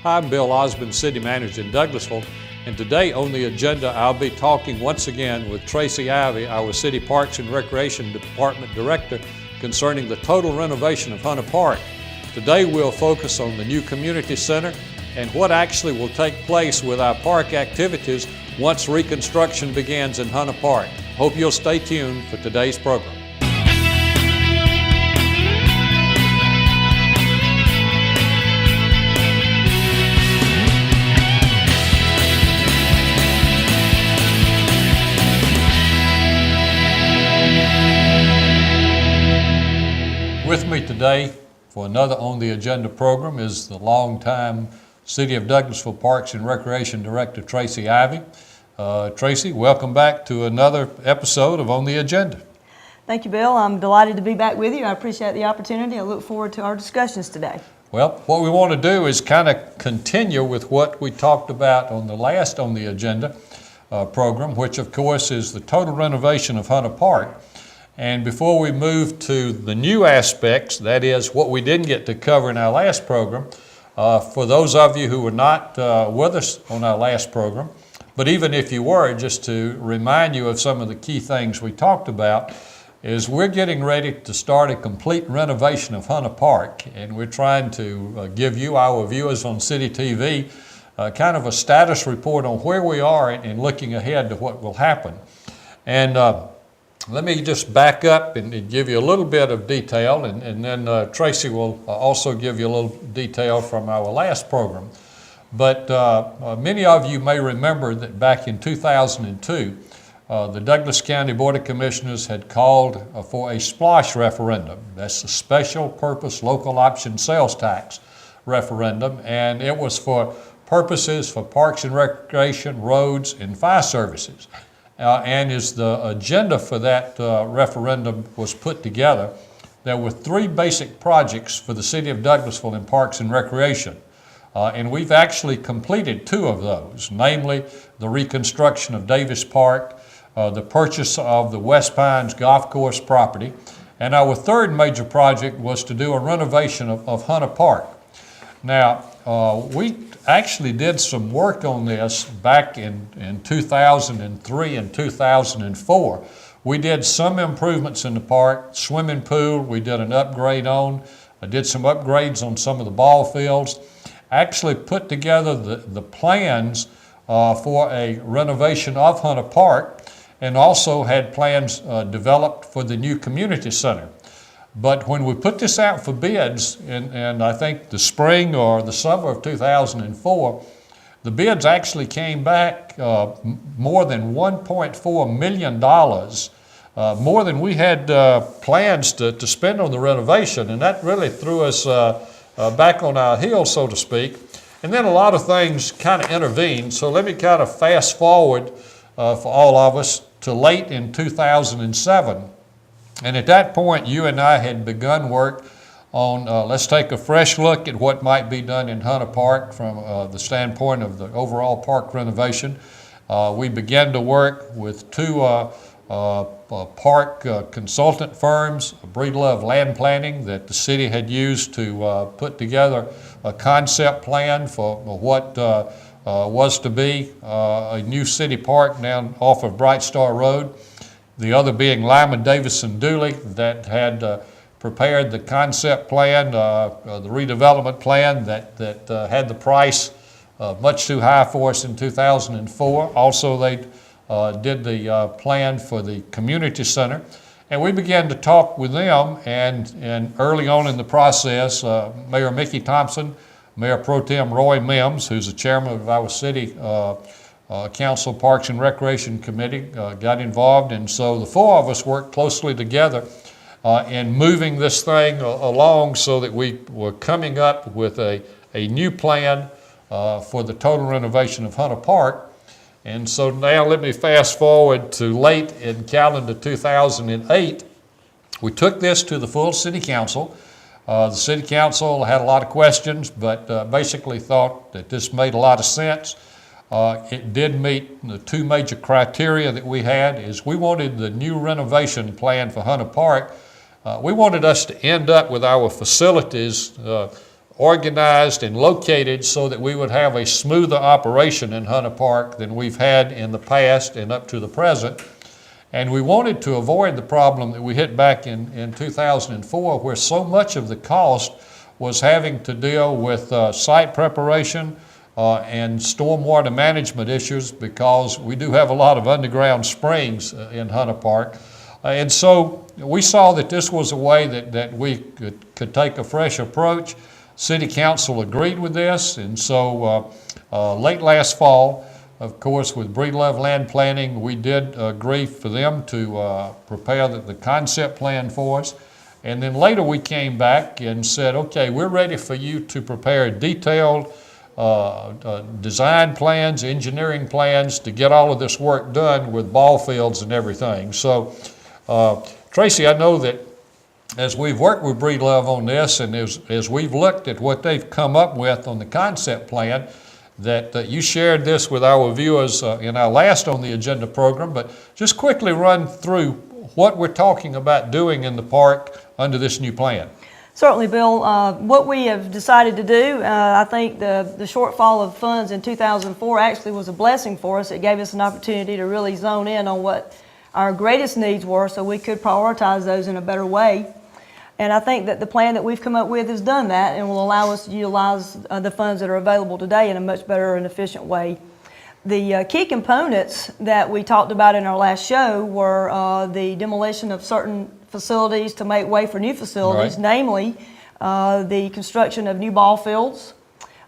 Hi, I'm Bill Osmond, City Manager in Douglasville, and today on the agenda I'll be talking once again with Tracy Ivey, our City Parks and Recreation Department Director, concerning the total renovation of Hunter Park. Today we'll focus on the new community center and what actually will take place with our park activities once reconstruction begins in Hunter Park. Hope you'll stay tuned for today's program. With me today for another On the Agenda program is the longtime City of Douglasville Parks and Recreation Director, Tracy Ivey. Tracy, welcome back to another episode of On the Agenda. Thank you, Bill. I'm delighted to be back with you. I appreciate the opportunity. I look forward to our discussions today. Well, what we want to do is kind of continue with what we talked about on the last On the Agenda program, which of course is the total renovation of Hunter Park. And before we move to the new aspects, that is what we didn't get to cover in our last program, for those of you who were not with us on our last program, but even if you were, just to remind you of some of the key things we talked about, is we're getting ready to start a complete renovation of Hunter Park, and we're trying to give you, our viewers on City TV, kind of a status report on where we are and looking ahead to what will happen. And let me just back up and give you a little bit of detail, and then Tracy will also give you a little detail from our last program. But many of you may remember that back in 2002, the Douglas County Board of Commissioners had called for a SPLOST referendum. That's a Special Purpose Local Option Sales Tax referendum, and it was for purposes for parks and recreation, roads, and fire services. And as the agenda for that referendum was put together, there were three basic projects for the City of Douglasville in Parks and Recreation. And we've actually completed two of those, namely the reconstruction of Davis Park, the purchase of the West Pines Golf Course property, and our third major project was to do a renovation of Hunter Park. Now, we actually did some work on this back in 2003 and 2004. We did some improvements in the park, swimming pool, we did an upgrade on, I did some upgrades on some of the ball fields, actually put together the plans for a renovation of Hunter Park, and also had plans developed for the new community center. But when we put this out for bids, and I think the spring or the summer of 2004, the bids actually came back more than $1.4 million, more than we had plans to spend on the renovation, and that really threw us back on our heels, so to speak. And then a lot of things kind of intervened, so let me kind of fast forward for all of us to late in 2007. And at that point, you and I had begun work on, let's take a fresh look at what might be done in Hunter Park from the standpoint of the overall park renovation. We began to work with two park consultant firms, Breedlove Land Planning, that the city had used to put together a concept plan for what was to be a new city park down off of Bright Star Road. The other being Lyman Davis & Dooley, that had prepared the concept plan, the redevelopment plan that had the price much too high for us in 2004. Also, they did the plan for the community center. And we began to talk with them, and early on in the process, Mayor Mickey Thompson, Mayor Pro Tem Roy Mims, who's the chairman of our city Council Parks and Recreation Committee, got involved, and so the four of us worked closely together in moving this thing along so that we were coming up with a new plan for the total renovation of Hunter Park. And so now let me fast forward to late in calendar 2008. We took this to the full City Council. The City Council had a lot of questions, but basically thought that this made a lot of sense. It did meet the two major criteria that we had. Is we wanted the new renovation plan for Hunter Park. We wanted us to end up with our facilities organized and located so that we would have a smoother operation in Hunter Park than we've had in the past and up to the present. And we wanted to avoid the problem that we hit back in 2004, where so much of the cost was having to deal with site preparation and stormwater management issues, because we do have a lot of underground springs in Hunter Park. And so we saw that this was a way that we could take a fresh approach. City Council agreed with this, and so late last fall, of course, with Breedlove Land Planning, we did agree for them to prepare the concept plan for us. And then later we came back and said, okay, we're ready for you to prepare detailed design plans, engineering plans to get all of this work done with ball fields and everything. So, Tracy, I know that as we've worked with Breedlove on this, and as we've looked at what they've come up with on the concept plan, that you shared this with our viewers in our last On the Agenda program, but just quickly run through what we're talking about doing in the park under this new plan. Certainly, Bill. What we have decided to do, I think the shortfall of funds in 2004 actually was a blessing for us. It gave us an opportunity to really zone in on what our greatest needs were so we could prioritize those in a better way. And I think that the plan that we've come up with has done that and will allow us to utilize the funds that are available today in a much better and efficient way. The key components that we talked about in our last show were the demolition of certain facilities to make way for new facilities, right, namely the construction of new ball fields,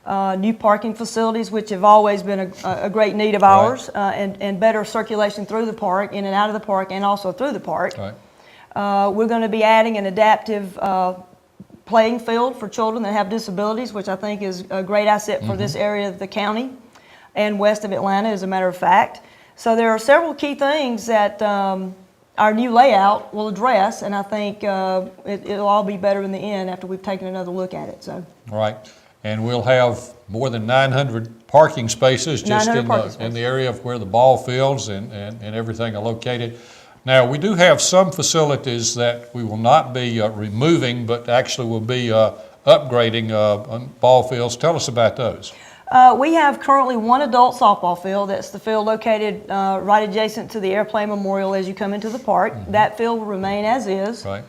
new parking facilities, which have always been a great need of ours, right, and better circulation through the park, in and out of the park, and also through the park. right. We're going to be adding an adaptive playing field for children that have disabilities, which I think is a great asset for this area of the county and west of Atlanta, as a matter of fact. So there are several key things that our new layout will address, and I think it'll all be better in the end after we've taken another look at it. So. Right, and we'll have more than 900 parking spaces just in the area of where the ball fields and everything are located. Now, we do have some facilities that we will not be removing, but actually will be upgrading ball fields. Tell us about those. We have currently one adult softball field. That's the field located right adjacent to the Airplane Memorial as you come into the park. That field will remain as is. Right.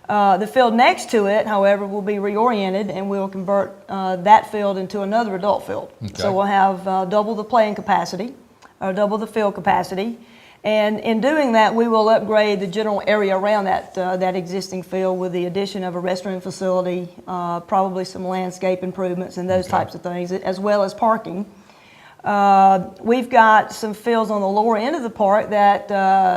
The field next to it, however, will be reoriented, and we'll convert that field into another adult field. Okay. So we'll have double the playing capacity, or double the field capacity. And in doing that, we will upgrade the general area around that existing field with the addition of a restroom facility, probably some landscape improvements and those types of things, as well as parking. We've got some fields on the lower end of the park that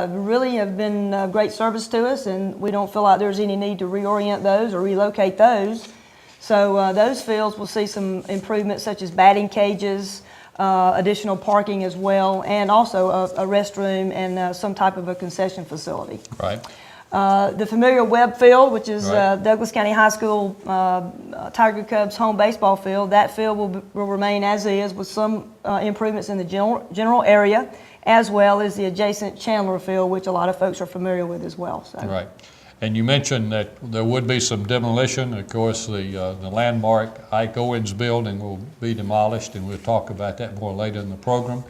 really have been great service to us, and we don't feel like there's any need to reorient those or relocate those. So those fields will see some improvements such as batting cages, additional parking as well, and also a restroom and some type of a concession facility. Right. The familiar Webb Field, which is Right. Douglas County High School Tiger Cubs home baseball field, that field will remain as is with some improvements in the general area, as well as the adjacent Chandler Field, which a lot of folks are familiar with as well. So. Right. And you mentioned that there would be some demolition. Of course, the landmark Ike Owens building will be demolished, and we'll talk about that more later in the program.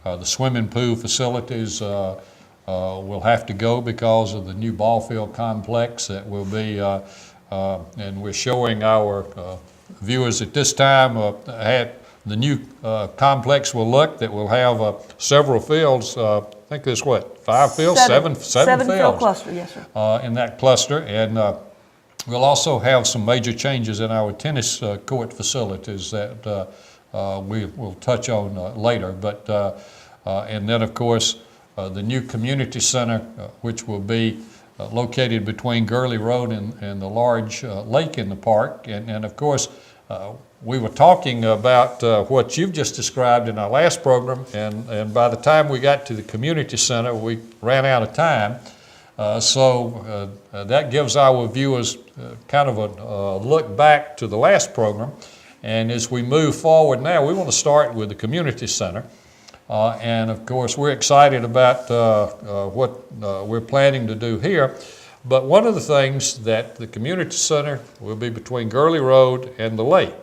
The swimming pool facilities will have to go because of the new ball field complex that will be, and we're showing our viewers at this time the new complex will look that will have several fields. I think there's what, 5 fields? Seven fields. Field cluster, yes, sir. In that cluster, and we'll also have some major changes in our tennis court facilities that we will touch on later. But and then, of course, the new community center, which will be located between Gurley Road and the large lake in the park, and of course. We were talking about what you've just described in our last program, and by the time we got to the community center, we ran out of time. So that gives our viewers kind of a look back to the last program. And as we move forward now, we want to start with the community center. And of course, we're excited about what we're planning to do here. But one of the things that the community center will be between Gurley Road and the lake.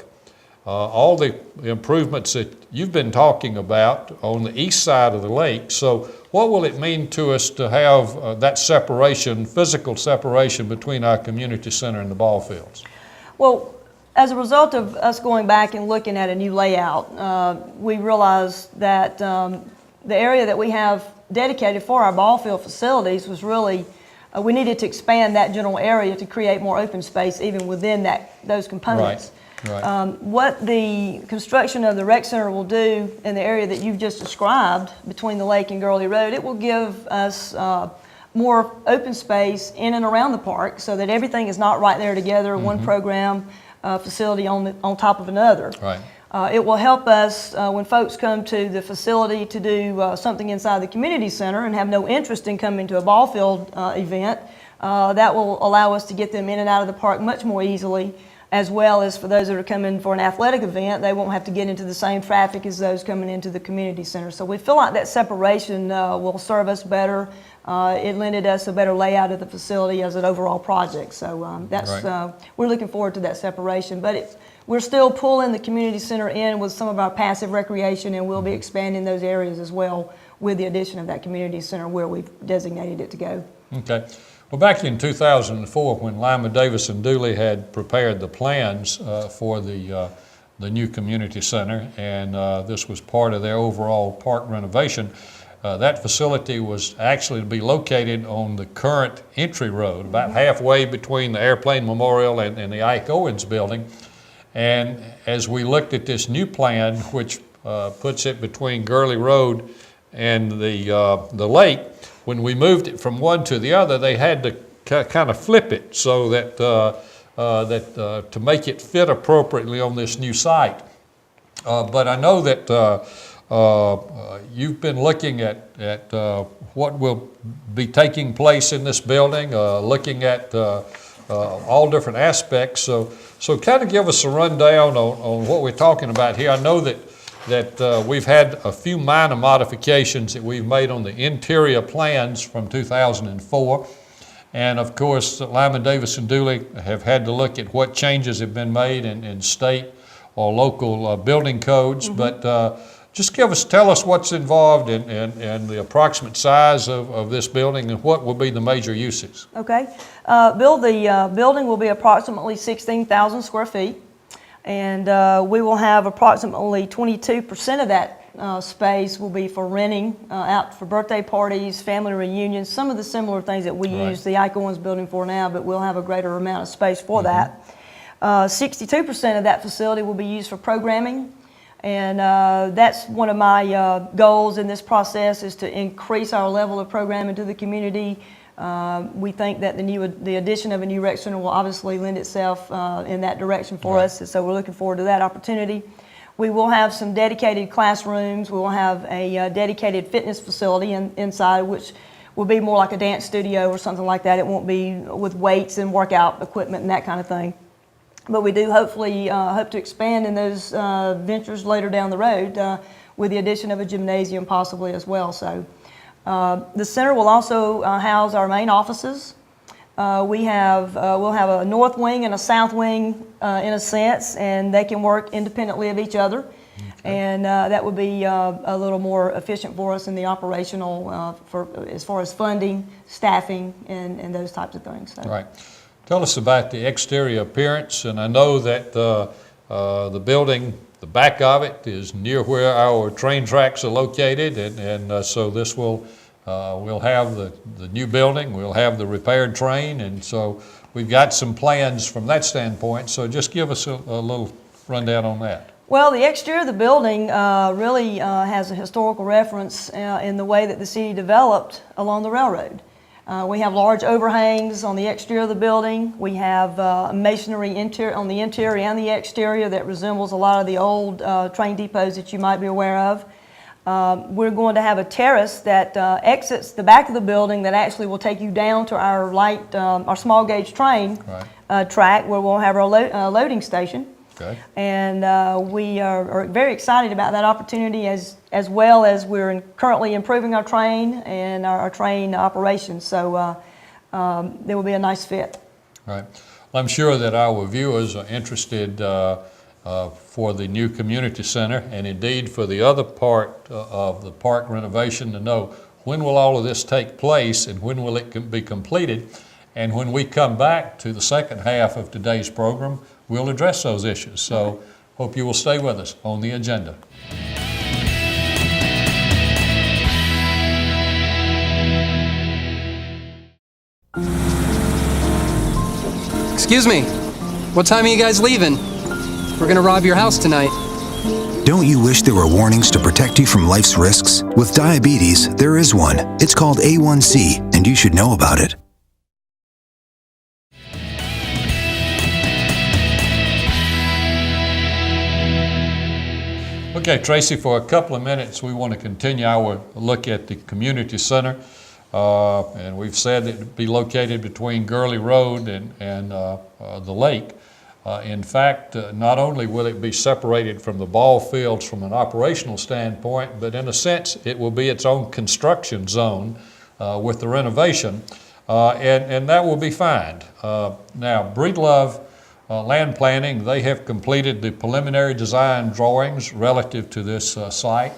All the improvements that you've been talking about on the east side of the lake. So what will it mean to us to have that separation, physical separation between our community center and the ball fields? Well, as a result of us going back and looking at a new layout, we realized that the area that we have dedicated for our ball field facilities was really, we needed to expand that general area to create more open space even within those components. Right. What the construction of the rec center will do in the area that you've just described between the lake and Gurley Road, it will give us more open space in and around the park so that everything is not right there together, one program facility on top of another. Right. It will help us when folks come to the facility to do something inside the community center and have no interest in coming to a ball field event. That will allow us to get them in and out of the park much more easily, as well as for those that are coming for an athletic event, they won't have to get into the same traffic as those coming into the community center. So we feel like that separation will serve us better. It lended us a better layout of the facility as an overall project. So we're looking forward to that separation. But we're still pulling the community center in with some of our passive recreation, and we'll be expanding those areas as well with the addition of that community center where we've designated it to go. Okay. Well, back in 2004, when Lima Davis and Dooley had prepared the plans for the new community center, and this was part of their overall park renovation, that facility was actually to be located on the current entry road, about halfway between the Airplane Memorial and the Ike Owens building. And as we looked at this new plan, which puts it between Gurley Road and the lake, when we moved it from one to the other, they had to kind of flip it so that, to make it fit appropriately on this new site. But I know that you've been looking at what will be taking place in this building, looking at all different aspects. So kind of give us a rundown on what we're talking about here. I know that we've had a few minor modifications that we've made on the interior plans from 2004. And of course, Lima Davis and Dooley have had to look at what changes have been made in state or local building codes. But just tell us what's involved and the approximate size of this building and what will be the major uses. Okay. Bill, the building will be approximately 16,000 square feet. And we will have approximately 22% of that space will be for renting out for birthday parties, family reunions, some of the similar things that we use the Ike Owens building for now, but we'll have a greater amount of space for that. 62% of that facility will be used for programming. And that's one of my goals in this process, is to increase our level of programming to the community. We think that the addition of a new rec center will obviously lend itself in that direction for us, and so we're looking forward to that opportunity. We will have some dedicated classrooms. We will have a dedicated fitness facility inside, which will be more like a dance studio or something like that. It won't be with weights and workout equipment and that kind of thing. But we do hopefully hope to expand in those ventures later down the road with the addition of a gymnasium possibly as well. So. The center will also house our main offices. We'll have a north wing and a south wing in a sense, and they can work independently of each other. Okay. And that would be a little more efficient for us in the operational, as far as funding, staffing, and those types of things. So. Right. Tell us about the exterior appearance, and I know that the building, the back of it is near where our train tracks are located, and so this will, we'll have the new building, we'll have the repaired train, and so we've got some plans from that standpoint. So just give us a little rundown on that. Well, the exterior of the building really has a historical reference in the way that the city developed along the railroad. We have large overhangs on the exterior of the building. We have masonry on the interior and the exterior that resembles a lot of the old train depots that you might be aware of. We're going to have a terrace that exits the back of the building that actually will take you down to our our small gauge train track, where we'll have our loading station. Okay. And we are very excited about that opportunity, as well as we're currently improving our train and our train operations. So there will be a nice fit. Right. Well, I'm sure that our viewers are interested for the new community center, and indeed for the other part of the park renovation, to know when will all of this take place and when will it be completed. And when we come back to the second half of today's program, we'll address those issues. So hope you will stay with us on the agenda. Excuse me, what time are you guys leaving? We're gonna rob your house tonight. Don't you wish there were warnings to protect you from life's risks? With diabetes, there is one. It's called A1C, and you should know about it. Okay, Tracy, for a couple of minutes, we want to continue our look at the community center. And we've said it would be located between Gurley Road and the lake. In fact, not only will it be separated from the ball fields from an operational standpoint, but in a sense, it will be its own construction zone with the renovation, and that will be fine. Now, Breedlove Land Planning, they have completed the preliminary design drawings relative to this site,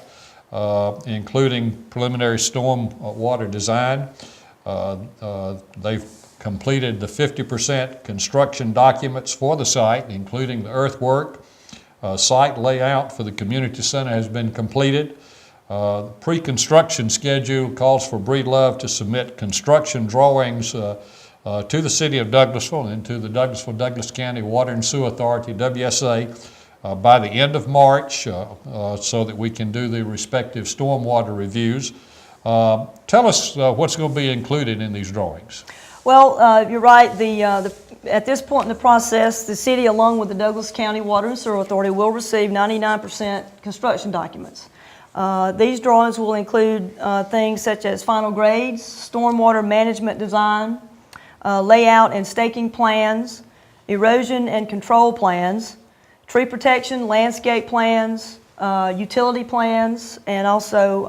including preliminary storm water design. They've completed the 50% construction documents for the site, including the earthwork. Site layout for the community center has been completed. The pre-construction schedule calls for Breedlove to submit construction drawings to the City of Douglasville and to the Douglas County Water and Sewer Authority, WSA, by the end of March so that we can do the respective stormwater reviews. Tell us what's going to be included in these drawings. Well, you're right. At this point in the process, the city, along with the Douglas County Water and Sewer Authority, will receive 99% construction documents. These drawings will include things such as final grades, stormwater management design, layout and staking plans, erosion and control plans, tree protection, landscape plans, utility plans, and also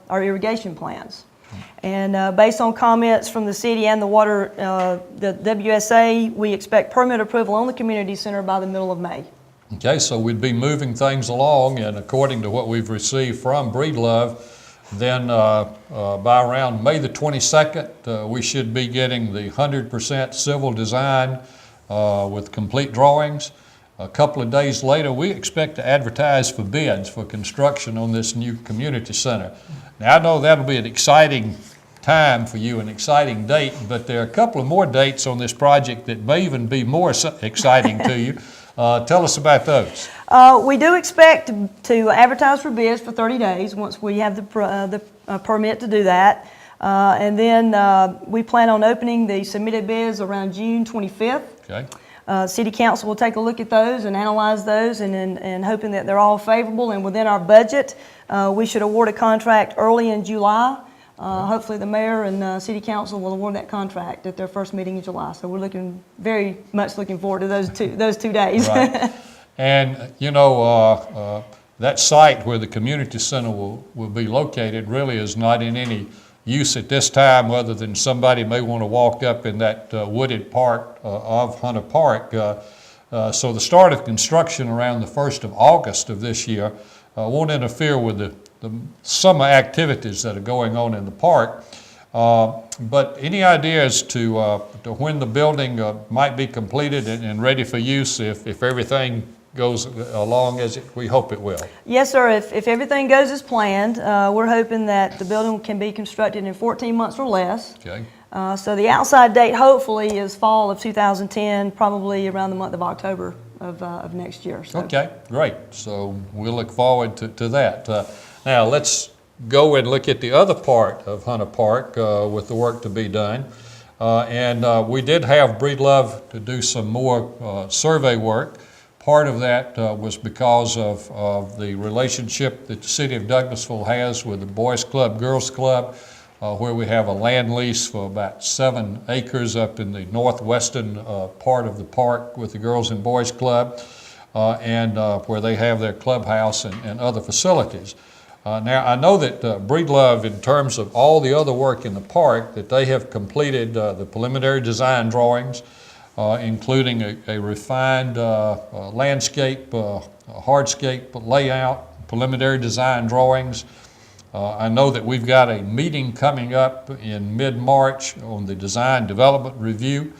our irrigation plans. And based on comments from the city and the WSA, we expect permit approval on the community center by the middle of May. Okay, so we'd be moving things along, and according to what we've received from Breedlove, then by around May the 22nd, we should be getting the 100% civil design with complete drawings. A couple of days later, we expect to advertise for bids for construction on this new community center. Now, I know that'll be an exciting time for you, an exciting date, but there are a couple of more dates on this project that may even be more exciting to you. Tell us about those. We do expect to advertise for bids for 30 days once we have the permit to do that. And then we plan on opening the submitted bids around June 25th. Okay. City Council will take a look at those and analyze those, and hoping that they're all favorable and within our budget, we should award a contract early in July. Hopefully the mayor and City Council will award that contract at their first meeting in July. So we're very much looking forward to those two days. Right. And you know, that site where the community center will be located really is not in any use at this time, other than somebody may want to walk up in that wooded part of Hunter Park. So the start of construction around the 1st of August of this year won't interfere with the summer activities that are going on in the park. But any ideas to when the building might be completed and ready for use if everything goes along as we hope it will? Yes, sir. If everything goes as planned, we're hoping that the building can be constructed in 14 months or less. Okay. So the outside date hopefully is fall of 2010, probably around the month of October of next year. So. Okay, great. So we'll look forward to that. Now let's go and look at the other part of Hunter Park with the work to be done. And we did have Breedlove to do some more survey work. Part of that was because of the relationship that the City of Douglasville has with the Boys Club, Girls Club, where we have a land lease for about 7 acres up in the northwestern part of the park with the Girls and Boys Club, and where they have their clubhouse and other facilities. Now, I know that Breedlove, in terms of all the other work in the park, that they have completed the preliminary design drawings, including a refined landscape, hardscape layout, preliminary design drawings. I know that we've got a meeting coming up in mid-March on the design development review,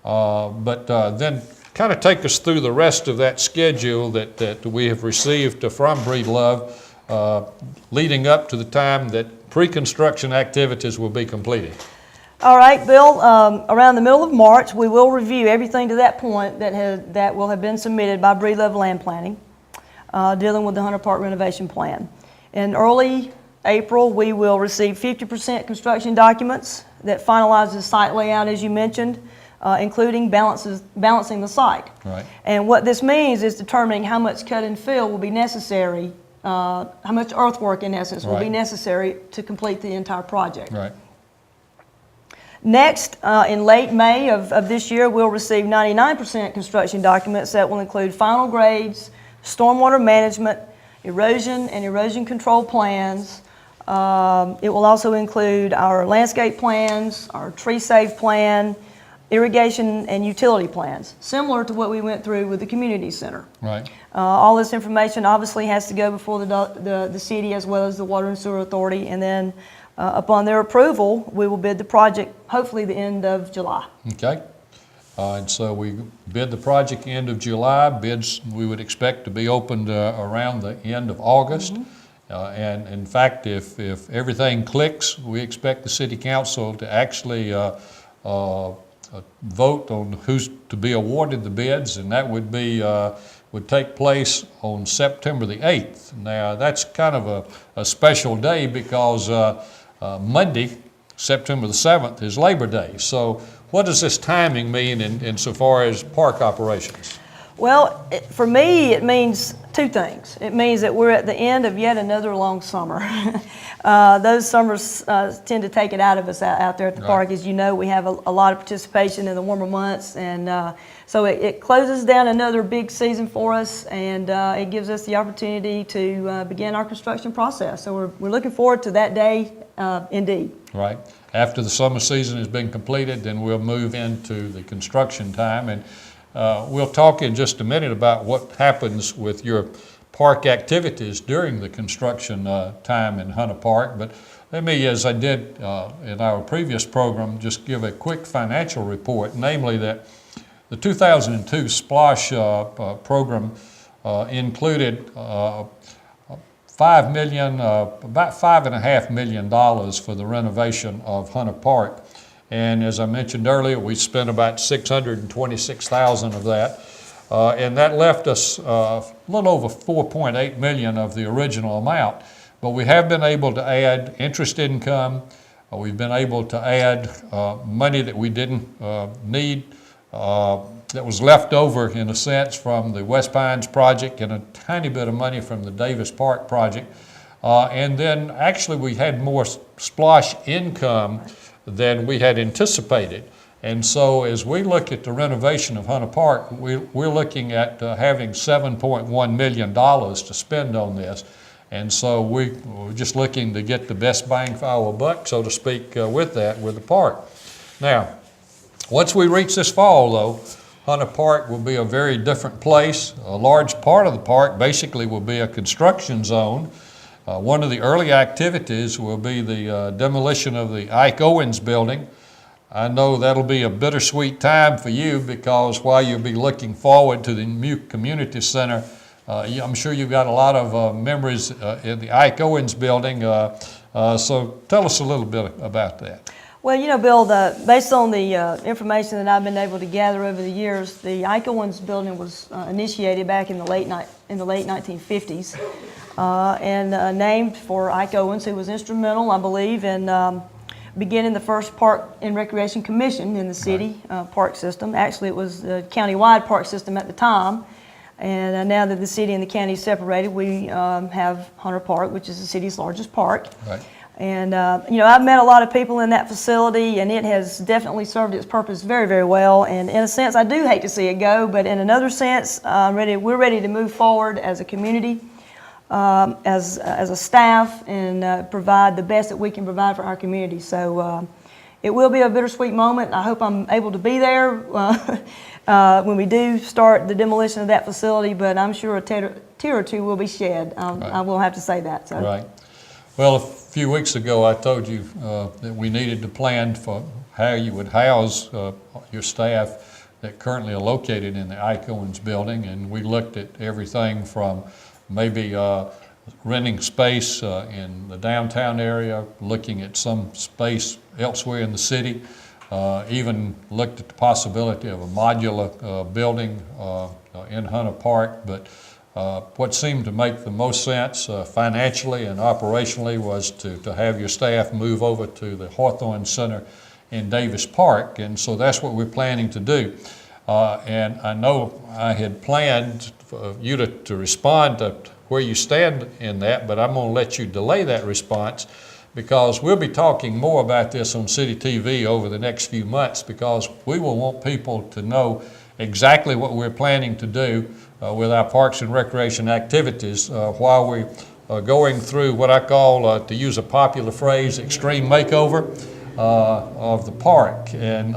but then kind of take us through the rest of that schedule that we have received from Breedlove, leading up to the time that pre-construction activities will be completed. All right, Bill, around the middle of March, we will review everything to that point that will have been submitted by Breedlove Land Planning, dealing with the Hunter Park renovation plan. In early April, we will receive 50% construction documents that finalize the site layout, as you mentioned, including balancing the site. Right. And what this means is determining how much cut and fill will be necessary, how much earthwork, in essence, will be Right. necessary to complete the entire project. Right. Next, in late May of this year, we'll receive 99% construction documents that will include final grades, stormwater management, erosion and erosion control plans. It will also include our landscape plans, our tree save plan, irrigation and utility plans, similar to what we went through with the community center. Right. All this information obviously has to go before the city as well as the Water and Sewer Authority, and then upon their approval, we will bid the project, hopefully the end of July. Okay. And so we bid the project end of July. Bids we would expect to be opened around the end of August. And in fact, if everything clicks, we expect the city council to actually vote on who's to be awarded the bids, and that would take place on September the 8th. Now, that's kind of a special day because Monday, September the 7th, is Labor Day. So what does this timing mean insofar as park operations? Well, for me, it means two things. It means that we're at the end of yet another long summer. Those summers tend to take it out of us out there at the Right. park. As you know, we have a lot of participation in the warmer months, and so it closes down another big season for us, and it gives us the opportunity to begin our construction process. So we're looking forward to that day, indeed. Right. After the summer season has been completed, then we'll move into the construction time, and we'll talk in just a minute about what happens with your park activities during the construction time in Hunter Park. But let me, as I did in our previous program, just give a quick financial report, namely that the 2002 SPLOSH program included about $5.5 million for the renovation of Hunter Park. And as I mentioned earlier, we spent about $626,000 of that. And that left us a little over $4.8 million of the original amount. But we have been able to add interest income. We've been able to add money that we didn't need, that was left over, in a sense, from the West Pines project, and a tiny bit of money from the Davis Park project. And then actually we had more SPLOSH income than we had anticipated. And so as we look at the renovation of Hunter Park, we're looking at having $7.1 million to spend on this. And so we're just looking to get the best bang for our buck, so to speak, with the park. Now, once we reach this fall, though, Hunter Park will be a very different place. A large part of the park basically will be a construction zone. One of the early activities will be the demolition of the Ike Owens building. I know that'll be a bittersweet time for you, because while you'll be looking forward to the new community center, I'm sure you've got a lot of memories in the Ike Owens building. So tell us a little bit about that. Well, you know, Bill, based on the information that I've been able to gather over the years, the Ike Owens building was initiated back in the late 1950s and named for Ike Owens, who was instrumental, I believe, in beginning the first Park and Recreation Commission in the city park system. Actually, it was the county-wide park system at the time. And now that the city and the county separated, we have Hunter Park, which is the city's largest park. Right. And, you know, I've met a lot of people in that facility, and it has definitely served its purpose very, very well. And in a sense, I do hate to see it go, but in another sense, we're ready to move forward as a community. as a staff and provide the best that we can provide for our community. So it will be a bittersweet moment. I hope I'm able to be there when we do start the demolition of that facility, but I'm sure a tear or two will be shed. I will have to say that. So. Right. Well, a few weeks ago, I told you that we needed to plan for how you would house your staff that currently are located in the Ike Owens building, and we looked at everything from maybe renting space in the downtown area, looking at some space elsewhere in the city, even looked at the possibility of a modular building in Hunter Park. But what seemed to make the most sense financially and operationally was to have your staff move over to the Hawthorne Center in Davis Park, and so that's what we're planning to do. And I know I had planned for you to respond to where you stand in that, but I'm going to let you delay that response because we'll be talking more about this on City TV over the next few months, because we will want people to know exactly what we're planning to do with our parks and recreation activities while we're going through what I call, to use a popular phrase, extreme makeover of the park. And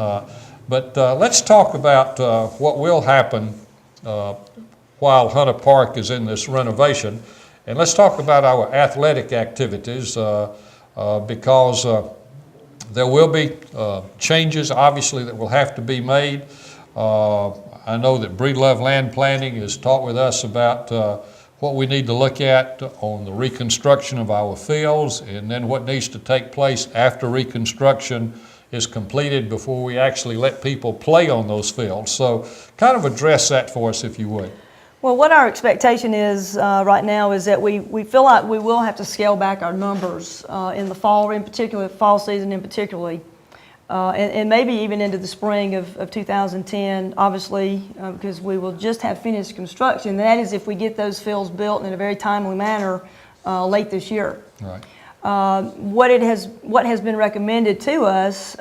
but let's talk about what will happen while Hunter Park is in this renovation. And let's talk about our athletic activities because there will be changes, obviously, that will have to be made. I know that Breedlove Land Planning has talked with us about what we need to look at on the reconstruction of our fields, and then what needs to take place after reconstruction is completed before we actually let people play on those fields. So kind of address that for us, if you would. Well, what our expectation is right now is that we feel like we will have to scale back our numbers in the fall, in particular, fall season in particular, and maybe even into the spring of 2010, obviously, because we will just have finished construction. That is if we get those fields built in a very timely manner late this year. Right. What has been recommended to us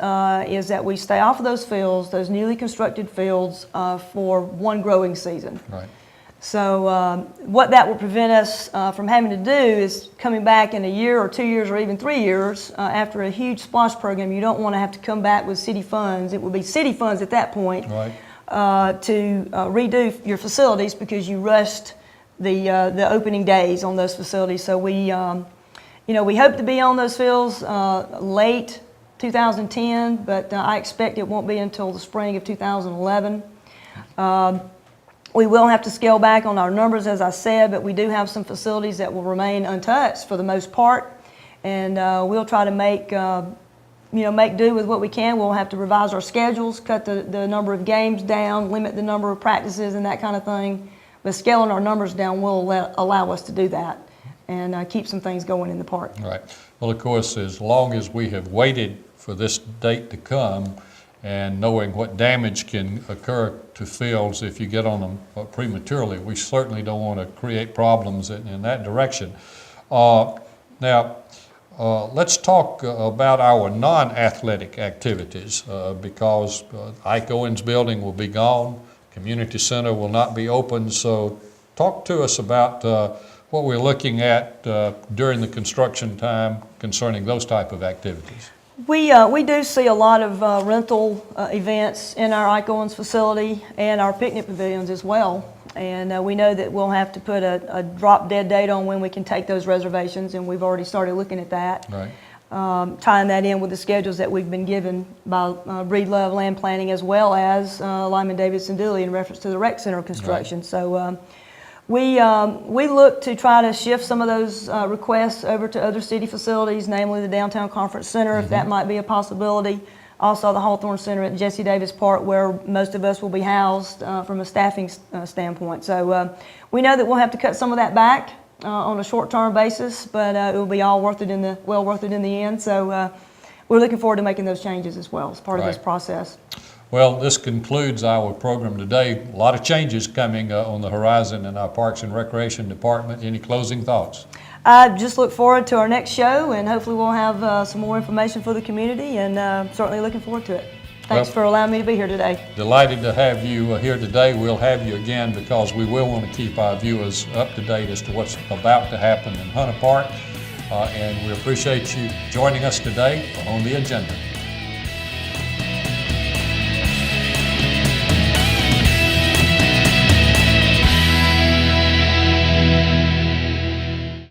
is that we stay off of those fields, those newly constructed fields, for one growing season. Right. So what that will prevent us from having to do is coming back in a year or 2 years or even 3 years after a huge SPLOST program. You don't want to have to come back with city funds. It will be city funds at that point. Right. To redo your facilities because you rushed the opening days on those facilities. So we hope to be on those fields late 2010, but I expect it won't be until the spring of 2011. We will have to scale back on our numbers, as I said, but we do have some facilities that will remain untouched for the most part, and we'll try to make do with what we can. We'll have to revise our schedules, cut the number of games down, limit the number of practices and that kind of thing, but scaling our numbers down will allow us to do that and keep some things going in the park. Right. Well, of course, as long as we have waited for this date to come and knowing what damage can occur to fields if you get on them prematurely, we certainly don't want to create problems in that direction. Now, let's talk about our non-athletic activities because Ike Owens building will be gone, community center will not be open, so talk to us about what we're looking at during the construction time concerning those type of activities. We do see a lot of rental events in our Ike Owens facility and our picnic pavilions as well. And we know that we'll have to put a drop dead date on when we can take those reservations, and we've already started looking at that. Right. Tying that in with the schedules that we've been given by Breedlove Land Planning as well as Lyman Davis and Dooley in reference to the rec center construction. Right. So we look to try to shift some of those requests over to other city facilities, namely the Downtown Conference Center, if that might be a possibility. Also the Hawthorne Center at Jesse Davis Park, where most of us will be housed from a staffing standpoint. So we know that we'll have to cut some of that back on a short-term basis, but it will be all worth it well worth it in the end. So we're looking forward to making those changes as well as part of this process. Well, this concludes our program today. A lot of changes coming on the horizon in our Parks and Recreation Department. Any closing thoughts? I just look forward to our next show, and hopefully we'll have some more information for the community, and certainly looking forward to it. Thanks Well- for allowing me to be here today. Delighted to have you here today. We'll have you again because we will want to keep our viewers up to date as to what's about to happen in Hunter Park. And we appreciate you joining us today on The Agenda.